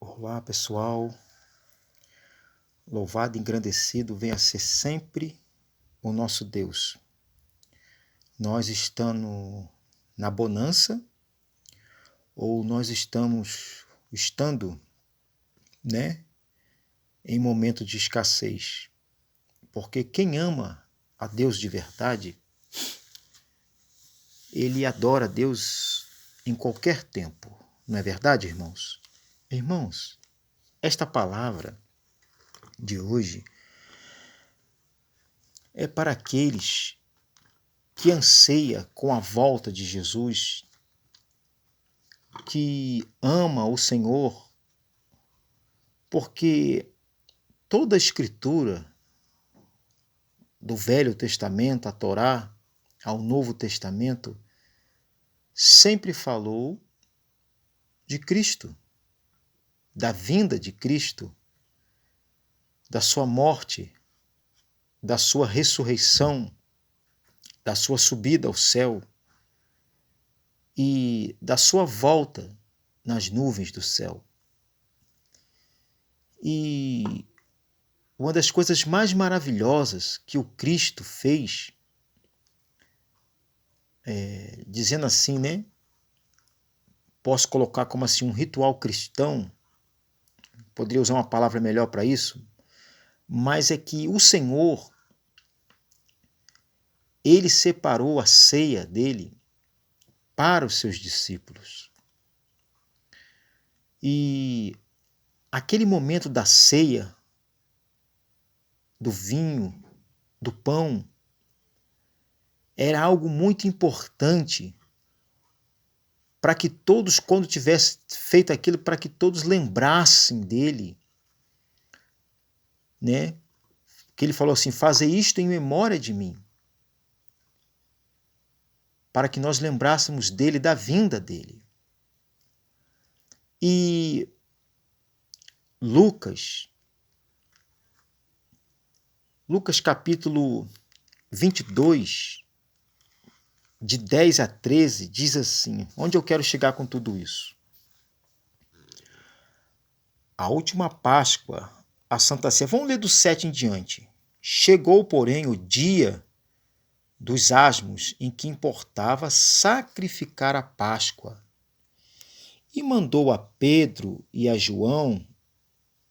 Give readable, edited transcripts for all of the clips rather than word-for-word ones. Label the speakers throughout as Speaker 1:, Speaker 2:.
Speaker 1: Olá, pessoal. Louvado e engrandecido venha ser sempre o nosso Deus. Nós estamos na bonança ou nós estando, em momento de escassez. Porque quem ama a Deus de verdade, ele adora a Deus em qualquer tempo. Não é verdade, irmãos? Irmãos, esta palavra de hoje é para aqueles que anseia com a volta de Jesus, que ama o Senhor, porque toda a Escritura, do Velho Testamento, a Torá, ao Novo Testamento, sempre falou de Cristo, da vinda de Cristo, da sua morte, da sua ressurreição, da sua subida ao céu e da sua volta nas nuvens do céu. E uma das coisas mais maravilhosas que o Cristo fez, dizendo assim, posso colocar como assim um ritual cristão, poderia usar uma palavra melhor para isso, mas é que o Senhor, ele separou a ceia dele para os seus discípulos. E aquele momento da ceia, do vinho, do pão, era algo muito importante para que todos, quando tivesse feito aquilo, para que todos lembrassem dele, Que ele falou assim: fazer isto em memória de mim, para que nós lembrássemos dele, da vinda dele. E Lucas capítulo 22, de 10 a 13, diz assim, onde eu quero chegar com tudo isso? A última Páscoa, a Santa Ceia, vamos ler do 7 em diante. Chegou, porém, o dia dos asmos em que importava sacrificar a Páscoa. E mandou a Pedro e a João,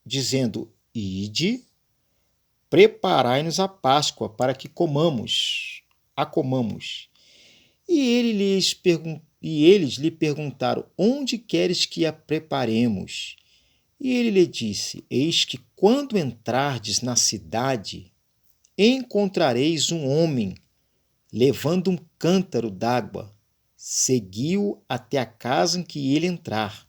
Speaker 1: dizendo: Ide, preparai-nos a Páscoa para que a comamos. E eles lhe perguntaram: Onde queres que a preparemos? E ele lhe disse: Eis que quando entrardes na cidade, encontrareis um homem levando um cântaro d'água. Segui-o até a casa em que ele entrar.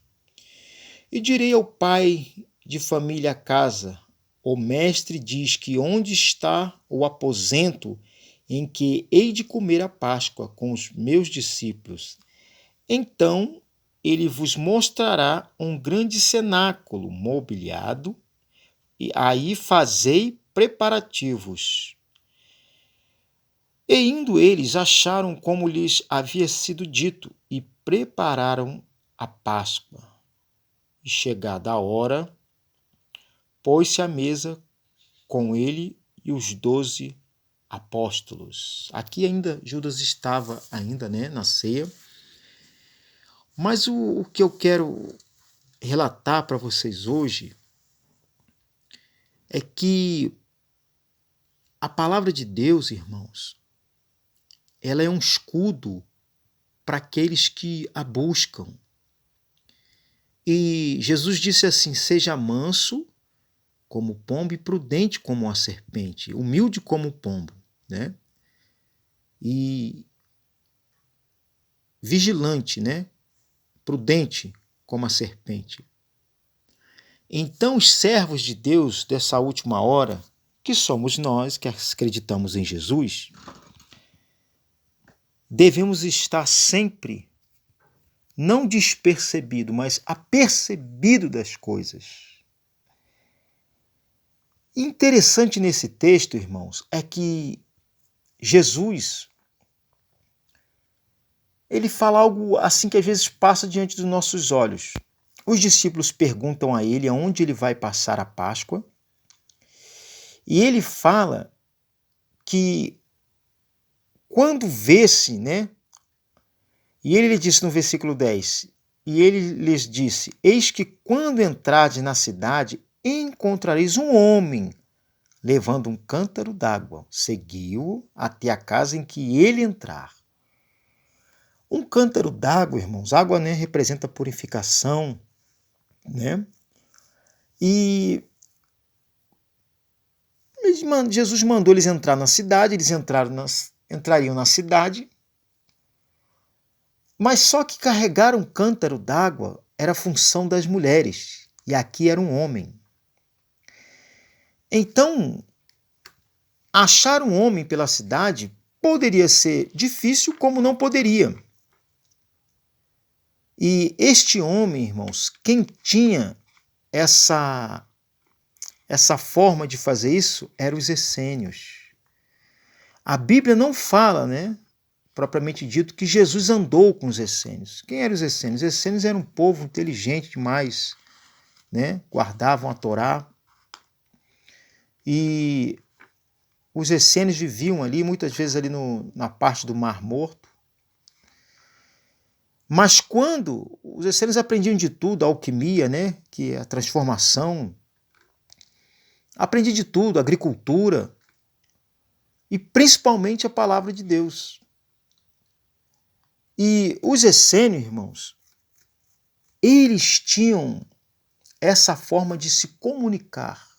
Speaker 1: E direi ao pai de família a casa: o mestre diz que onde está o aposento em que hei de comer a Páscoa com os meus discípulos? Então ele vos mostrará um grande cenáculo mobiliado, e aí fazei preparativos. E indo eles, acharam como lhes havia sido dito, e prepararam a Páscoa. E chegada a hora, pôs-se à mesa com ele e os 12 apóstolos. Aqui ainda Judas estava na ceia. Mas o que eu quero relatar para vocês hoje é que a palavra de Deus, irmãos, ela é um escudo para aqueles que a buscam. E Jesus disse assim: seja manso como o pombo e prudente como a serpente, humilde como o pombo, E vigilante, prudente como a serpente. Então, os servos de Deus dessa última hora, que somos nós que acreditamos em Jesus, devemos estar sempre não despercebido, mas apercebido das coisas. Interessante nesse texto, irmãos, é que Jesus, ele fala algo assim que às vezes passa diante dos nossos olhos. os discípulos perguntam a ele aonde ele vai passar a Páscoa, e ele fala que quando vê-se, né? E ele lhe disse no versículo 10, e ele lhes disse, eis que quando entrardes na cidade, encontrareis um homem levando um cântaro d'água. Seguiu-o até a casa em que ele entrar. Um cântaro d'água, irmãos, água, né, representa purificação, né? E Jesus mandou eles entrar na cidade, eles entrariam na cidade, mas só que carregar um cântaro d'água era função das mulheres, e aqui era um homem. Então, achar um homem pela cidade poderia ser difícil, como não poderia. E este homem, irmãos, quem tinha essa forma de fazer isso eram os essênios. A Bíblia não fala, né, propriamente dito, que Jesus andou com os essênios. Quem eram os essênios? Os essênios eram um povo inteligente demais, né? Guardavam a Torá. E os essênios viviam ali, muitas vezes ali na parte do Mar Morto. Mas quando os essênios aprendiam de tudo, a alquimia, né, que é a transformação, aprendi de tudo, a agricultura e principalmente a palavra de Deus. E os essênios, irmãos, eles tinham essa forma de se comunicar.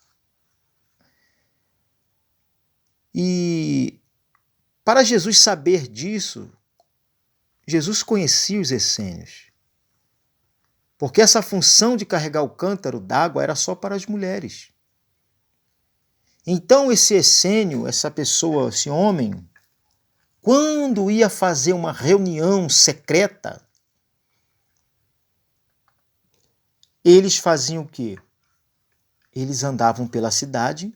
Speaker 1: E para Jesus saber disso, Jesus conhecia os essênios. Porque essa função de carregar o cântaro d'água era só para as mulheres. Então esse essênio, essa pessoa, esse homem, quando ia fazer uma reunião secreta, eles faziam o quê? Eles andavam pela cidade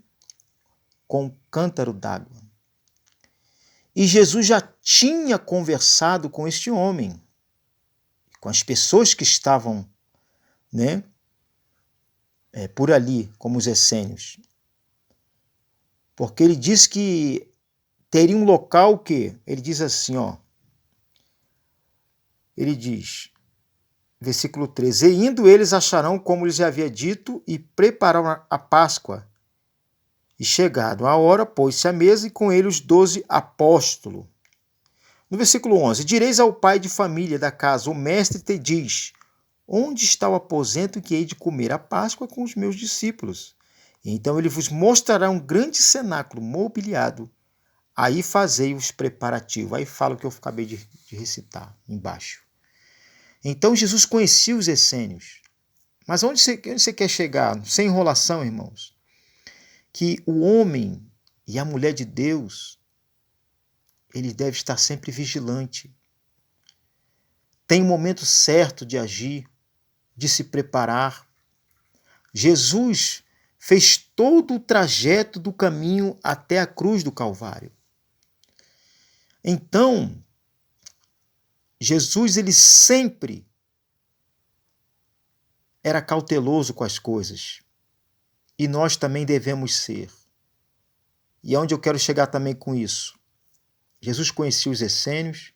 Speaker 1: com um cântaro d'água. E Jesus já tinha conversado com este homem, com as pessoas que estavam, né, por ali, como os essênios. Porque ele diz que teria um local que, ele diz assim, ó, ele diz, versículo 13, e indo eles acharão como lhes havia dito e prepararam a Páscoa. E chegado a hora, pôs-se à mesa e com ele os 12 apóstolos. No versículo 11, direis ao pai de família da casa, o mestre te diz, onde está o aposento em que hei de comer a Páscoa com os meus discípulos? E então ele vos mostrará um grande cenáculo mobiliado. Aí fazei os preparativos. Aí fala o que eu acabei de recitar embaixo. Então Jesus conhecia os essênios. Mas onde você quer chegar? Sem enrolação, irmãos. Que o homem e a mulher de Deus, ele deve estar sempre vigilante. Tem um momento certo de agir, de se preparar. Jesus fez todo o trajeto do caminho até a cruz do Calvário. Então, Jesus, ele sempre era cauteloso com as coisas. E nós também devemos ser. E aonde eu quero chegar também com isso? Jesus conhecia os essênios,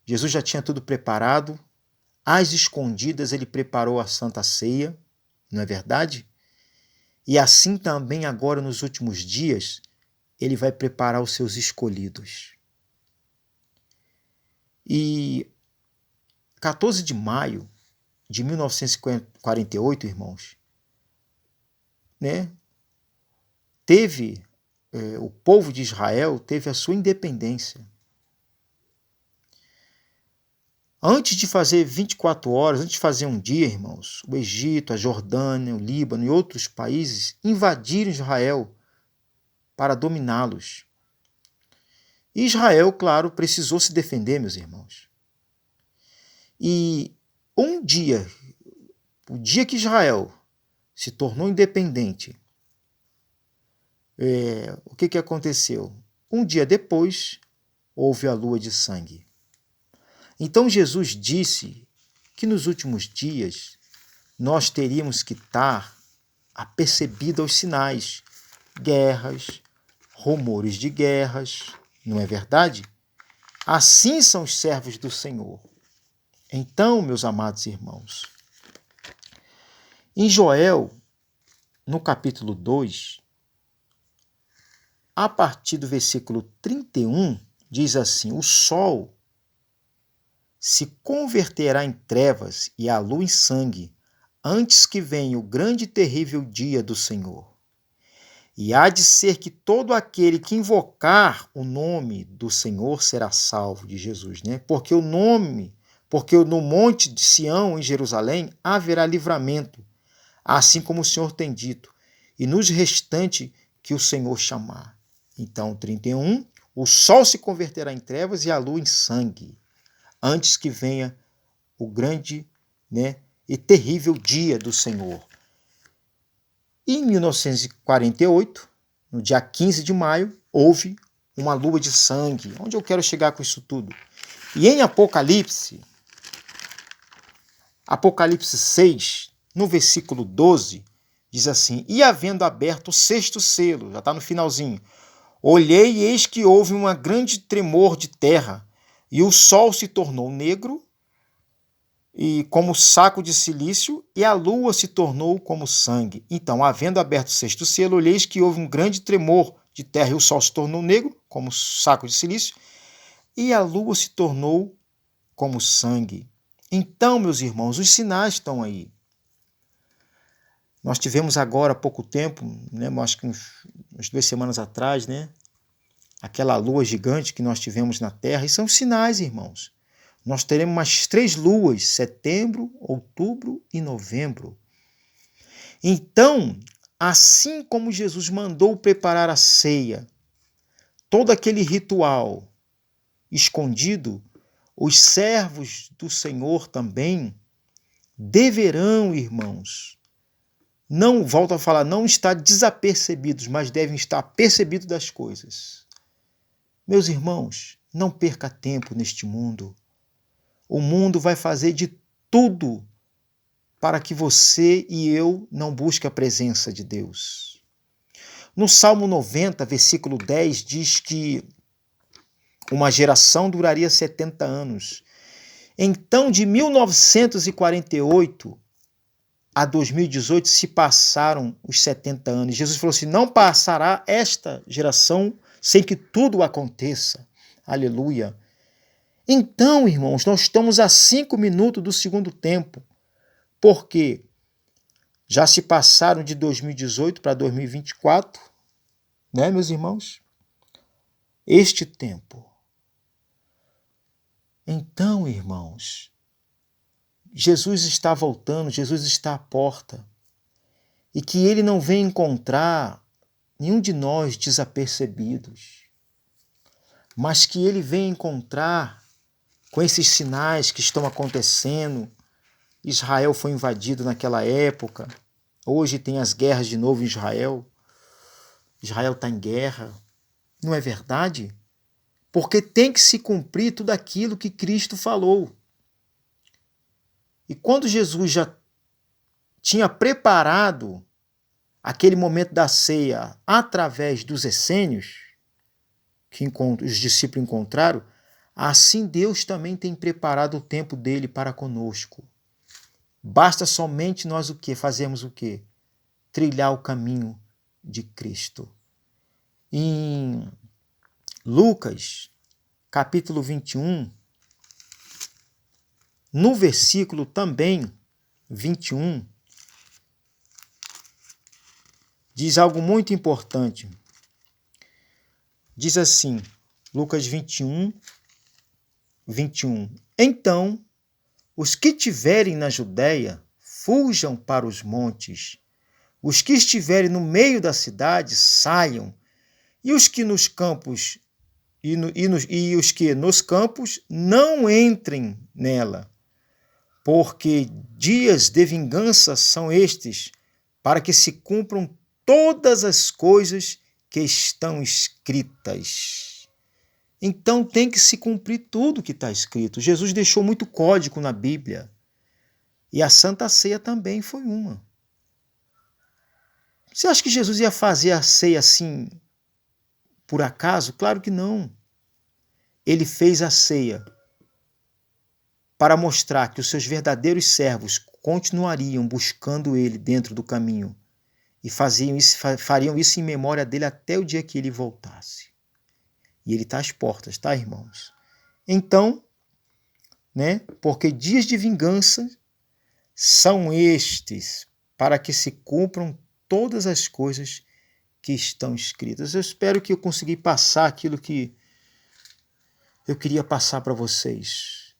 Speaker 1: Jesus já tinha tudo preparado, às escondidas ele preparou a Santa Ceia, não é verdade? E assim também agora nos últimos dias, ele vai preparar os seus escolhidos. E 14 de maio de 1948, irmãos, né, o povo de Israel teve a sua independência. Antes de fazer 24 horas, antes de fazer um dia, irmãos, o Egito, a Jordânia, o Líbano e outros países invadiram Israel para dominá-los. E Israel, claro, precisou se defender, meus irmãos. E um dia, o dia que Israel se tornou independente, o que aconteceu? Um dia depois, houve a lua de sangue. Então Jesus disse que nos últimos dias nós teríamos que estar apercebidos aos sinais, guerras, rumores de guerras, não é verdade? Assim são os servos do Senhor. Então, meus amados irmãos, em Joel, no capítulo 2, a partir do versículo 31, diz assim: o sol se converterá em trevas e a lua em sangue, antes que venha o grande e terrível dia do Senhor. E há de ser que todo aquele que invocar o nome do Senhor será salvo, de Jesus, né? Porque no monte de Sião, em Jerusalém, haverá livramento, assim como o Senhor tem dito, e nos restantes que o Senhor chamar. Então, 31, o sol se converterá em trevas e a lua em sangue, antes que venha o grande, né, e terrível dia do Senhor. E em 1948, no dia 15 de maio, houve uma lua de sangue. Onde eu quero chegar com isso tudo? E em Apocalipse 6, no versículo 12, diz assim: e havendo aberto o sexto selo, já está no finalzinho, olhei e eis que houve um grande tremor de terra, e o sol se tornou negro, e como saco de cilício, e a lua se tornou como sangue. Então, havendo aberto o sexto selo, olheis que houve um grande tremor de terra, e o sol se tornou negro, como saco de cilício, e a lua se tornou como sangue. Então, meus irmãos, os sinais estão aí. Nós tivemos agora há pouco tempo, né, acho que umas 2 semanas atrás, né, aquela lua gigante que nós tivemos na Terra, e são sinais, irmãos. Nós teremos mais 3 luas, setembro, outubro e novembro. Então, assim como Jesus mandou preparar a ceia, todo aquele ritual escondido, os servos do Senhor também deverão, irmãos, não, volto a falar, não estar desapercebidos, mas devem estar percebidos das coisas. Meus irmãos, não perca tempo neste mundo. O mundo vai fazer de tudo para que você e eu não busquem a presença de Deus. No Salmo 90, versículo 10, diz que uma geração duraria 70 anos. Então, de 1948 a 2018 se passaram os 70 anos. Jesus falou assim: não passará esta geração sem que tudo aconteça. Aleluia. Então, irmãos, nós estamos a 5 minutos do segundo tempo, porque já se passaram de 2018 para 2024, né, meus irmãos? Este tempo. Então, irmãos, Jesus está voltando, Jesus está à porta, e que ele não vem encontrar nenhum de nós desapercebidos, mas que ele vem encontrar com esses sinais que estão acontecendo. Israel foi invadido naquela época, hoje tem as guerras de novo em Israel. Israel está em guerra, não é verdade? Porque tem que se cumprir tudo aquilo que Cristo falou. E quando Jesus já tinha preparado aquele momento da ceia através dos essênios, que os discípulos encontraram, assim Deus também tem preparado o tempo dele para conosco. Basta somente nós o quê? Fazermos o quê? Trilhar o caminho de Cristo. Em Lucas, capítulo 21, no versículo também 21, diz algo muito importante. Diz assim, Lucas 21, 21. Então, os que estiverem na Judéia, fujam para os montes. Os que estiverem no meio da cidade, saiam. E os que nos campos os que nos campos não entrem nela, porque dias de vingança são estes, para que se cumpram todas as coisas que estão escritas. Então tem que se cumprir tudo que está escrito. Jesus deixou muito código na Bíblia. E a Santa Ceia também foi uma. Você acha que Jesus ia fazer a ceia assim por acaso? Claro que não. Ele fez a ceia para mostrar que os seus verdadeiros servos continuariam buscando ele dentro do caminho e fariam isso em memória dele até o dia que ele voltasse. E ele está às portas, tá, irmãos? Então, né? Porque dias de vingança são estes para que se cumpram todas as coisas que estão escritas. Eu espero que eu consegui passar aquilo que eu queria passar para vocês.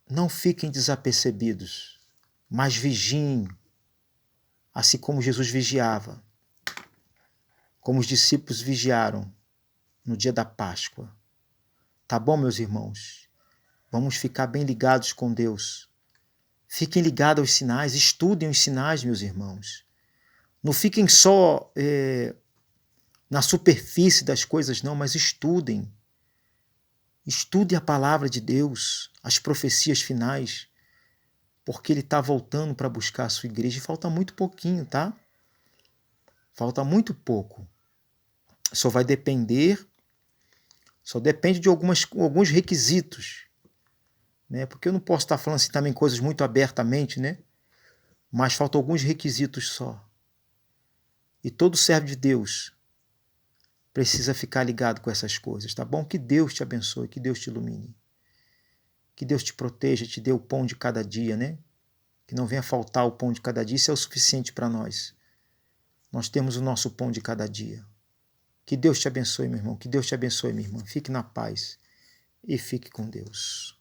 Speaker 1: Não fiquem desapercebidos, mas vigiem, assim como Jesus vigiava, como os discípulos vigiaram no dia da Páscoa. Tá bom, meus irmãos? Vamos ficar bem ligados com Deus. Fiquem ligados aos sinais, estudem os sinais, meus irmãos. Não fiquem só na superfície das coisas, não, mas estudem. Estude a palavra de Deus, as profecias finais, porque Ele está voltando para buscar a sua igreja e falta muito pouquinho, tá? Falta muito pouco. Só depende de alguns requisitos, né? Porque eu não posso estar falando assim também coisas muito abertamente, né? Mas faltam alguns requisitos só. E todo servo de Deus precisa ficar ligado com essas coisas, tá bom? Que Deus te abençoe, que Deus te ilumine. Que Deus te proteja, te dê o pão de cada dia, né? Que não venha faltar o pão de cada dia, isso é o suficiente para nós. Nós temos o nosso pão de cada dia. Que Deus te abençoe, meu irmão. Que Deus te abençoe, minha irmã. Fique na paz e fique com Deus.